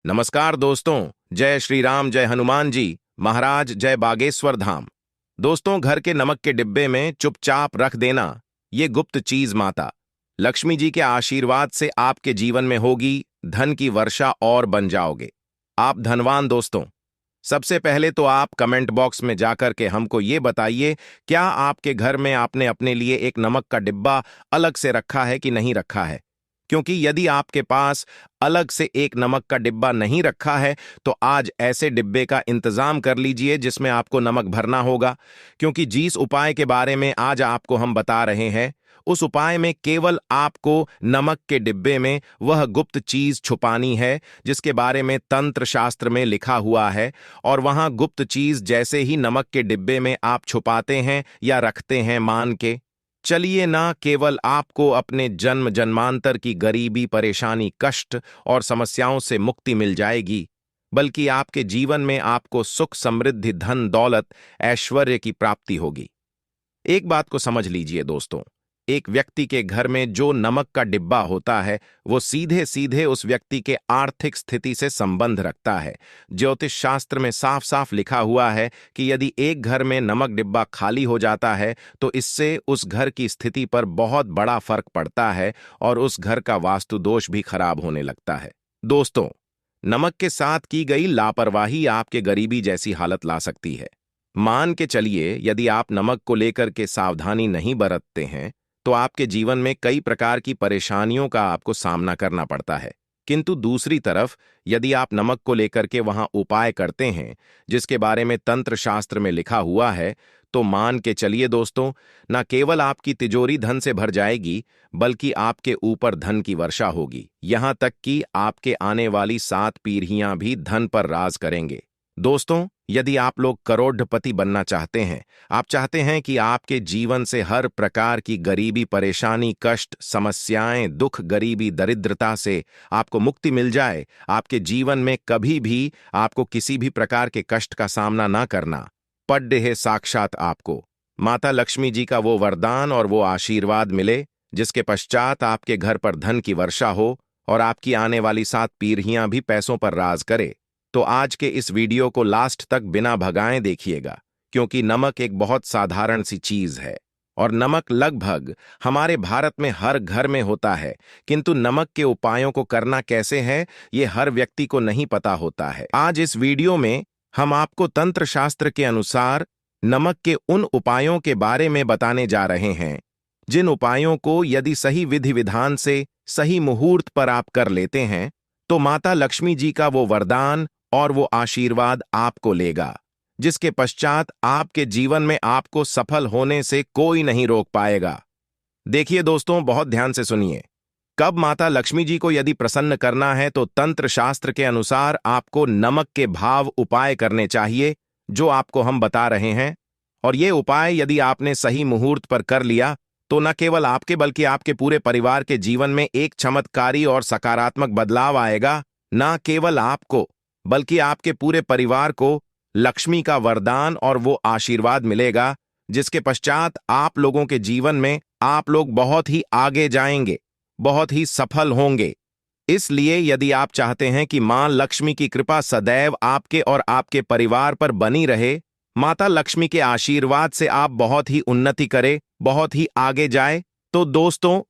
नमस्कार दोस्तों। जय श्री राम, जय हनुमान जी महाराज, जय बागेश्वर धाम। दोस्तों, घर के नमक के डिब्बे में चुपचाप रख देना ये गुप्त चीज माता लक्ष्मी जी के आशीर्वाद से आपके जीवन में होगी धन की वर्षा और बन जाओगे आप धनवान। दोस्तों, सबसे पहले तो आप कमेंट बॉक्स में जाकर के हमको ये बताइए, क्या आपके घर में आपने अपने लिए एक नमक का डिब्बा अलग से रखा है कि नहीं रखा है? क्योंकि यदि आपके पास अलग से एक नमक का डिब्बा नहीं रखा है तो आज ऐसे डिब्बे का इंतजाम कर लीजिए जिसमें आपको नमक भरना होगा। क्योंकि जिस उपाय के बारे में आज आपको हम बता रहे हैं उस उपाय में केवल आपको नमक के डिब्बे में वह गुप्त चीज छुपानी है जिसके बारे में तंत्र शास्त्र में लिखा हुआ है। और वहां गुप्त चीज जैसे ही नमक के डिब्बे में आप छुपाते हैं या रखते हैं, मान के चलिए ना केवल आपको अपने जन्म जन्मांतर की गरीबी, परेशानी, कष्ट और समस्याओं से मुक्ति मिल जाएगी, बल्कि आपके जीवन में आपको सुख, समृद्धि, धन, दौलत, ऐश्वर्य की प्राप्ति होगी। एक बात को समझ लीजिए दोस्तों, एक व्यक्ति के घर में जो नमक का डिब्बा होता है वो सीधे सीधे उस व्यक्ति के आर्थिक स्थिति से संबंध रखता है। ज्योतिष शास्त्र में साफ साफ लिखा हुआ है कि यदि एक घर में नमक डिब्बा खाली हो जाता है तो इससे उस घर की स्थिति पर बहुत बड़ा फर्क पड़ता है और उस घर का वास्तु दोष भी खराब होने लगता है। दोस्तों, नमक के साथ की गई लापरवाही आपके गरीबी जैसी हालत ला सकती है। मान के चलिए, यदि आप नमक को लेकर के सावधानी नहीं बरतते हैं तो आपके जीवन में कई प्रकार की परेशानियों का आपको सामना करना पड़ता है। किंतु दूसरी तरफ यदि आप नमक को लेकर के वहां उपाय करते हैं जिसके बारे में तंत्र शास्त्र में लिखा हुआ है, तो मान के चलिए दोस्तों, न केवल आपकी तिजोरी धन से भर जाएगी बल्कि आपके ऊपर धन की वर्षा होगी। यहां तक कि आपके आने वाली 7 पीढ़ियां भी धन पर राज करेंगे। दोस्तों, यदि आप लोग करोड़पति बनना चाहते हैं, आप चाहते हैं कि आपके जीवन से हर प्रकार की गरीबी, परेशानी, कष्ट, समस्याएं, दुख, गरीबी, दरिद्रता से आपको मुक्ति मिल जाए, आपके जीवन में कभी भी आपको किसी भी प्रकार के कष्ट का सामना ना करना पड़े है, साक्षात आपको माता लक्ष्मी जी का वो वरदान और वो आशीर्वाद मिले जिसके पश्चात आपके घर पर धन की वर्षा हो और आपकी आने वाली 7 पीढ़ियां भी पैसों पर राज करे, तो आज के इस वीडियो को लास्ट तक बिना भगाए देखिएगा। क्योंकि नमक एक बहुत साधारण सी चीज है और नमक लगभग हमारे भारत में हर घर में होता है, किंतु नमक के उपायों को करना कैसे है ये हर व्यक्ति को नहीं पता होता है। आज इस वीडियो में हम आपको तंत्र शास्त्र के अनुसार नमक के उन उपायों के बारे में बताने जा रहे हैं जिन उपायों को यदि सही विधि विधान से सही मुहूर्त पर आप कर लेते हैं तो माता लक्ष्मी जी का वो वरदान और वो आशीर्वाद आपको लेगा जिसके पश्चात आपके जीवन में आपको सफल होने से कोई नहीं रोक पाएगा। देखिए दोस्तों, बहुत ध्यान से सुनिए। कब माता लक्ष्मी जी को यदि प्रसन्न करना है तो तंत्र शास्त्र के अनुसार आपको नमक के भाव उपाय करने चाहिए जो आपको हम बता रहे हैं। और ये उपाय यदि आपने सही मुहूर्त पर कर लिया तो न केवल आपके बल्कि आपके पूरे परिवार के जीवन में एक चमत्कारी और सकारात्मक बदलाव आएगा। न केवल आपको बल्कि आपके पूरे परिवार को लक्ष्मी का वरदान और वो आशीर्वाद मिलेगा जिसके पश्चात आप लोगों के जीवन में आप लोग बहुत ही आगे जाएंगे, बहुत ही सफल होंगे। इसलिए यदि आप चाहते हैं कि मां लक्ष्मी की कृपा सदैव आपके और आपके परिवार पर बनी रहे, माता लक्ष्मी के आशीर्वाद से आप बहुत ही उन्नति करें, बहुत ही आगे जाए, तो दोस्तों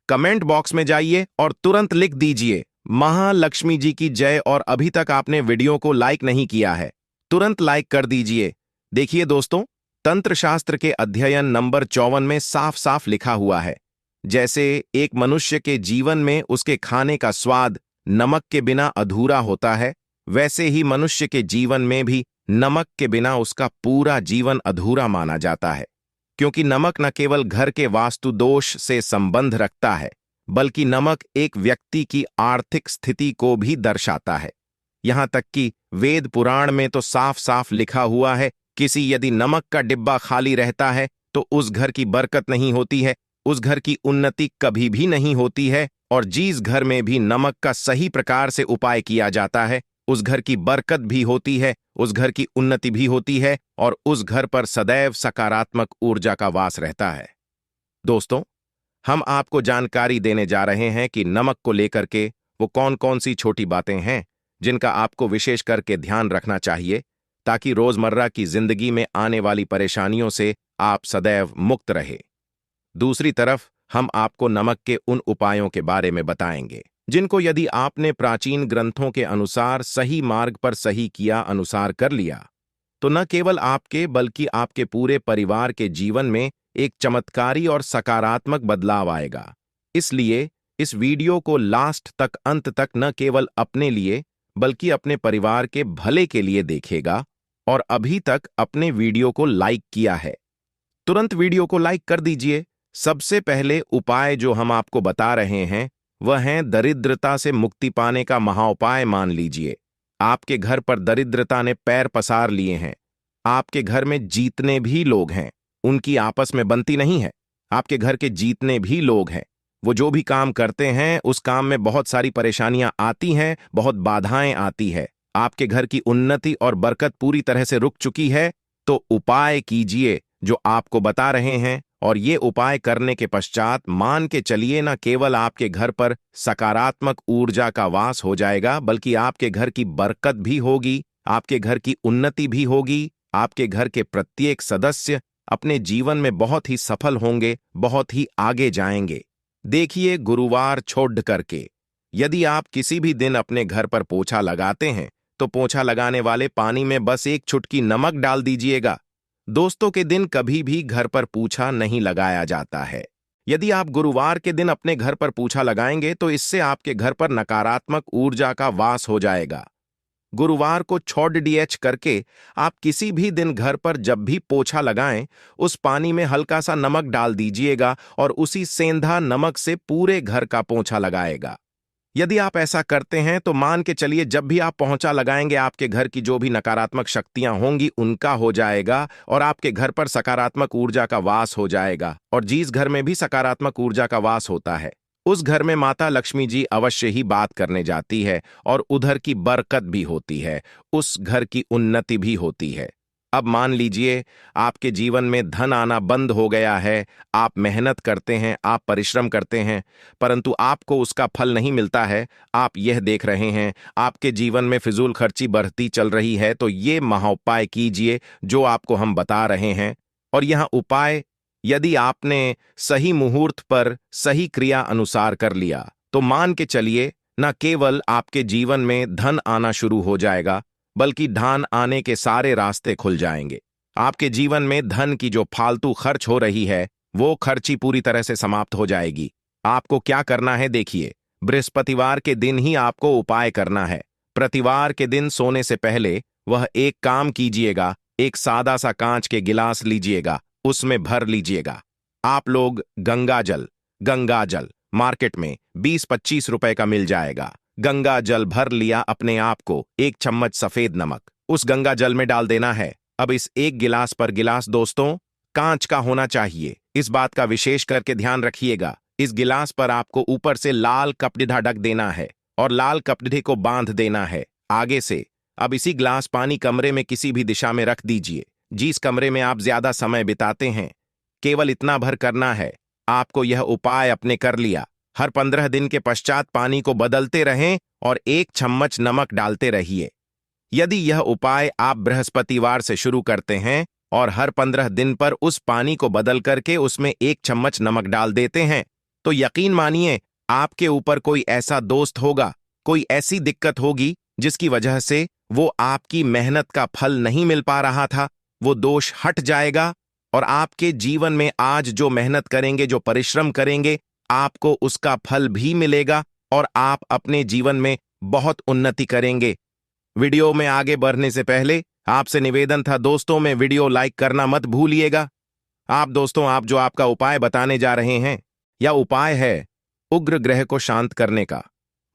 कमेंट बॉक्स में जाइए और तुरंत लिख दीजिए महालक्ष्मी जी की जय। और अभी तक आपने वीडियो को लाइक नहीं किया है, तुरंत लाइक कर दीजिए। देखिए दोस्तों, तंत्र शास्त्र के अध्ययन नंबर 54 में साफ साफ लिखा हुआ है, जैसे एक मनुष्य के जीवन में उसके खाने का स्वाद नमक के बिना अधूरा होता है, वैसे ही मनुष्य के जीवन में भी नमक के बिना उसका पूरा जीवन अधूरा माना जाता है। क्योंकि नमक न केवल घर के वास्तु दोष से संबंध रखता है बल्कि नमक एक व्यक्ति की आर्थिक स्थिति को भी दर्शाता है। यहां तक कि वेद पुराण में तो साफ साफ लिखा हुआ है, किसी यदि नमक का डिब्बा खाली रहता है तो उस घर की बरकत नहीं होती है, उस घर की उन्नति कभी भी नहीं होती है। और जिस घर में भी नमक का सही प्रकार से उपाय किया जाता है उस घर की बरकत भी होती है, उस घर की उन्नति भी होती है और उस घर पर सदैव सकारात्मक ऊर्जा का वास रहता है। दोस्तों, हम आपको जानकारी देने जा रहे हैं कि नमक को लेकर के वो कौन कौन सी छोटी बातें हैं जिनका आपको विशेष करके ध्यान रखना चाहिए ताकि रोजमर्रा की जिंदगी में आने वाली परेशानियों से आप सदैव मुक्त रहे। दूसरी तरफ हम आपको नमक के उन उपायों के बारे में बताएंगे जिनको यदि आपने प्राचीन ग्रंथों के अनुसार सही मार्ग पर सही किया अनुसार कर लिया तो न केवल आपके बल्कि आपके पूरे परिवार के जीवन में एक चमत्कारी और सकारात्मक बदलाव आएगा। इसलिए इस वीडियो को लास्ट तक अंत तक न केवल अपने लिए बल्कि अपने परिवार के भले के लिए देखेगा। और अभी तक अपने वीडियो को लाइक किया है तुरंत वीडियो को लाइक कर दीजिए। सबसे पहले उपाय जो हम आपको बता रहे हैं वह है दरिद्रता से मुक्ति पाने का महाउपाय। मान लीजिए आपके घर पर दरिद्रता ने पैर पसार लिए हैं। आपके घर में जितने भी लोग हैं उनकी आपस में बनती नहीं है। आपके घर के जितने भी लोग हैं वो जो भी काम करते हैं उस काम में बहुत सारी परेशानियां आती हैं, बहुत बाधाएं आती है। आपके घर की उन्नति और बरकत पूरी तरह से रुक चुकी है। तो उपाय कीजिए जो आपको बता रहे हैं और ये उपाय करने के पश्चात मान के चलिए न केवल आपके घर पर सकारात्मक ऊर्जा का वास हो जाएगा बल्कि आपके घर की बरकत भी होगी, आपके घर की उन्नति भी होगी। आपके घर के प्रत्येक सदस्य अपने जीवन में बहुत ही सफल होंगे, बहुत ही आगे जाएंगे। देखिए गुरुवार छोड़ करके यदि आप किसी भी दिन अपने घर पर पोछा लगाते हैं तो पोछा लगाने वाले पानी में बस एक चुटकी नमक डाल दीजिएगा। दोस्तों के दिन कभी भी घर पर पोछा नहीं लगाया जाता है। यदि आप गुरुवार के दिन अपने घर पर पोछा लगाएंगे तो इससे आपके घर पर नकारात्मक ऊर्जा का वास हो जाएगा। गुरुवार को छोड़ डीएच करके आप किसी भी दिन घर पर जब भी पोछा लगाएं उस पानी में हल्का सा नमक डाल दीजिएगा और उसी सेंधा नमक से पूरे घर का पोछा लगाएगा। यदि आप ऐसा करते हैं तो मान के चलिए जब भी आप पोछा लगाएंगे आपके घर की जो भी नकारात्मक शक्तियां होंगी उनका हो जाएगा और आपके घर पर सकारात्मक ऊर्जा का वास हो जाएगा। और जिस घर में भी सकारात्मक ऊर्जा का वास होता है उस घर में माता लक्ष्मी जी अवश्य ही बात करने जाती है और उधर की बरकत भी होती है, उस घर की उन्नति भी होती है। अब मान लीजिए आपके जीवन में धन आना बंद हो गया है। आप मेहनत करते हैं, आप परिश्रम करते हैं परंतु आपको उसका फल नहीं मिलता है। आप यह देख रहे हैं आपके जीवन में फिजूल खर्ची बढ़ती चल रही है। तो ये महाउपाय कीजिए जो आपको हम बता रहे हैं। और यह उपाय यदि आपने सही मुहूर्त पर सही क्रिया अनुसार कर लिया तो मान के चलिए न केवल आपके जीवन में धन आना शुरू हो जाएगा बल्कि धन आने के सारे रास्ते खुल जाएंगे। आपके जीवन में धन की जो फालतू खर्च हो रही है वो खर्ची पूरी तरह से समाप्त हो जाएगी। आपको क्या करना है देखिए, बृहस्पतिवार के दिन ही आपको उपाय करना है। प्रतिवार के दिन सोने से पहले वह एक काम कीजिएगा, एक सादा सा कांच के गिलास लीजिएगा, उसमें भर लीजिएगा आप लोग गंगा जल मार्केट में 20-25 रुपए का मिल जाएगा। गंगा जल भर लिया अपने आप को, एक चम्मच सफेद नमक उस गंगा जल में डाल देना है। अब इस एक गिलास पर गिलास दोस्तों कांच का होना चाहिए। इस बात का विशेष करके ध्यान रखिएगा। इस गिलास पर आपको ऊपर से लाल कपड़ा ढक देना है और लाल कपड़े को बांध देना है आगे से। अब इसी गिलास पानी कमरे में किसी भी दिशा में रख दीजिए, जिस कमरे में आप ज्यादा समय बिताते हैं। केवल इतना भर करना है। आपको यह उपाय अपने कर लिया। हर 15 दिन के पश्चात पानी को बदलते रहें और 1 चम्मच नमक डालते रहिए। यदि यह उपाय आप बृहस्पतिवार से शुरू करते हैं और हर 15 दिन पर उस पानी को बदल करके उसमें 1 चम्मच नमक डाल देते हैं तो यकीन मानिए आपके ऊपर कोई ऐसा दोस्त होगा, कोई ऐसी दिक्कत होगी जिसकी वजह से वो आपकी मेहनत का फल नहीं मिल पा रहा था, वो दोष हट जाएगा और आपके जीवन में आज जो मेहनत करेंगे, जो परिश्रम करेंगे, आपको उसका फल भी मिलेगा और आप अपने जीवन में बहुत उन्नति करेंगे। वीडियो में आगे बढ़ने से पहले आपसे निवेदन था दोस्तों में वीडियो लाइक करना मत भूलिएगा। आप जो आपका उपाय बताने जा रहे हैं यह उपाय है उग्र ग्रह को शांत करने का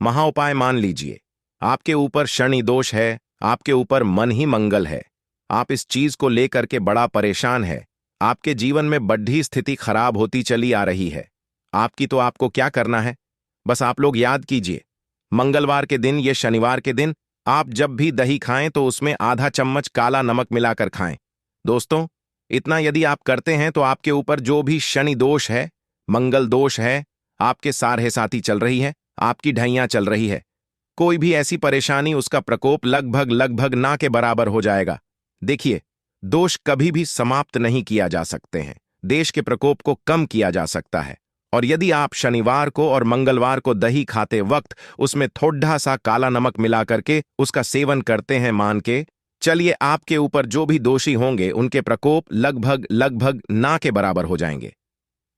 महाउपाय। मान लीजिए आपके ऊपर शनि दोष है, आपके ऊपर मन ही मंगल है, आप इस चीज को लेकर के बड़ा परेशान है, आपके जीवन में बढ़ी स्थिति खराब होती चली आ रही है। आपको क्या करना है, बस आप लोग याद कीजिए मंगलवार के दिन या शनिवार के दिन आप जब भी दही खाएं तो उसमें आधा चम्मच काला नमक मिलाकर खाएं। दोस्तों इतना यदि आप करते हैं तो आपके ऊपर जो भी शनि दोष है, मंगल दोष है, आपके सारे साथी चल रही है, आपकी ढैया चल रही है, कोई भी ऐसी परेशानी, उसका प्रकोप लगभग लगभग ना के बराबर हो जाएगा। देखिए, दोष कभी भी समाप्त नहीं किया जा सकते हैं, देश के प्रकोप को कम किया जा सकता है। और यदि आप शनिवार को और मंगलवार को दही खाते वक्त उसमें थोड़ा सा काला नमक मिला करके उसका सेवन करते हैं, मान के चलिए आपके ऊपर जो भी दोषी होंगे उनके प्रकोप लगभग लगभग ना के बराबर हो जाएंगे।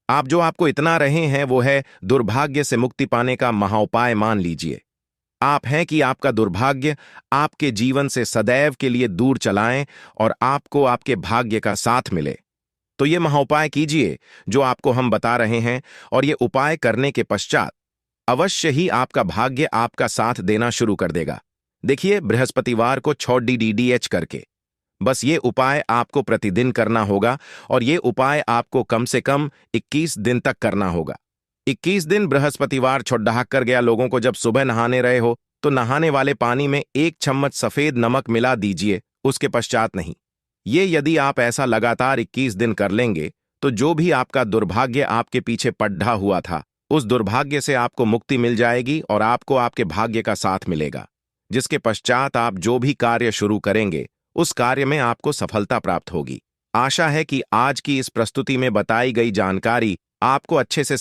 आप जो आपको इतना रहे हैं वो है दुर्भाग्य से मुक्ति पाने का महाउपाय मान लीजिए। आप हैं कि आपका दुर्भाग्य आपके जीवन से सदैव के लिए दूर चलाएं और आपको आपके भाग्य का साथ मिले। तो ये महाउपाय कीजिए जो आपको हम बता रहे हैं, और ये उपाय करने के पश्चात अवश्य ही आपका भाग्य आपका साथ देना शुरू कर देगा। देखिए, बृहस्पतिवार को 6 करके बस ये उपाय आपको प्रतिदिन करना होगा, और ये उपाय आपको कम से कम 21 दिन तक करना होगा। 21 दिन बृहस्पतिवार छोड़हाक कर गया लोगों को जब सुबह नहाने रहे हो तो नहाने वाले पानी में 1 चम्मच सफेद नमक मिला दीजिए, उसके पश्चात नहीं। ये यदि आप ऐसा लगातार 21 दिन कर लेंगे तो जो भी आपका दुर्भाग्य आपके पीछे पड्ढा हुआ था, उस दुर्भाग्य से आपको मुक्ति मिल जाएगी और आपको आपके भाग्य का साथ मिलेगा, जिसके पश्चात आप जो भी कार्य शुरू करेंगे उस कार्य में आपको सफलता प्राप्त होगी। आशा है कि आज की इस प्रस्तुति में बताई गई जानकारी आपको अच्छे से